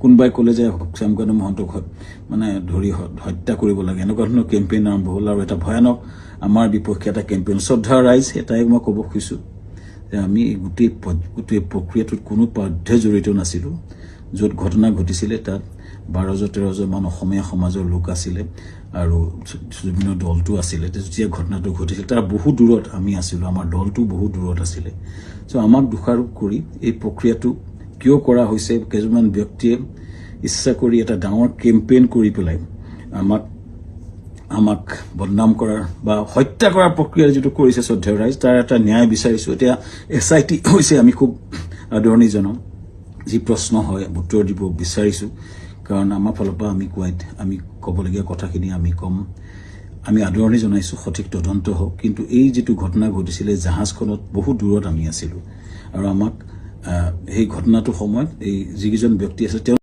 কোনোবাই ক'লে যে শ্যামকানু মহন্তক মানে ধৰি হত্যা কৰিব লাগে, এনেকুৱা ধৰণৰ কেম্পেইন আৰম্ভ হ'ল আৰু এটা ভয়ানক আমাৰ বিপক্ষে এটা কেম্পেইন। শ্ৰদ্ধা ৰাইজ, এটাই মই ক'ব খুজিছোঁ যে আমি গোটেই প্ৰক্ৰিয়াটোত কোনো পধ্যে জড়িত নাছিলোঁ। য'ত ঘটনা ঘটিছিলে তাত 12-13জন মান অসমীয়া সমাজৰ লোক আছিলে আৰু বিভিন্ন দলটো আছিলে। যেতিয়া ঘটনাটো ঘটিছিল তাৰ বহু দূৰত আমি আছিলোঁ, আমাৰ দলটো বহু দূৰত আছিলে। চ' আমাক দোষাৰোপ কৰি এই প্ৰক্ৰিয়াটো কিয় কৰা হৈছে, কেইজনমান ব্যক্তিয়ে ইচ্ছা কৰি এটা ডাঙৰ কেম্পেইন কৰি পেলাই আমাক বদনাম কৰাৰ বা হত্যা কৰাৰ প্ৰক্ৰিয়া যিটো কৰিছে শ্ৰদ্ধেয় ৰাইজ, তাৰ এটা ন্যায় বিচাৰিছোঁ। এতিয়া SIT হৈছে, আমি খুব আদৰণি জনাম। যি প্ৰশ্ন হয় উত্তৰ দিব বিচাৰিছোঁ, কাৰণ আমাৰ ফালৰ পৰা আমি ক'বলগীয়া কথাখিনি আমি ক'ম। আমি আদৰণি জনাইছোঁ, সঠিক তদন্ত হওক। কিন্তু এই যিটো ঘটনা ঘটিছিলে জাহাজখনত বহু দূৰত আমি আছিলোঁ আৰু আমাক সেই ঘটনাটোৰ সময়ত এই যিকেইজন ব্যক্তি আছে তেওঁ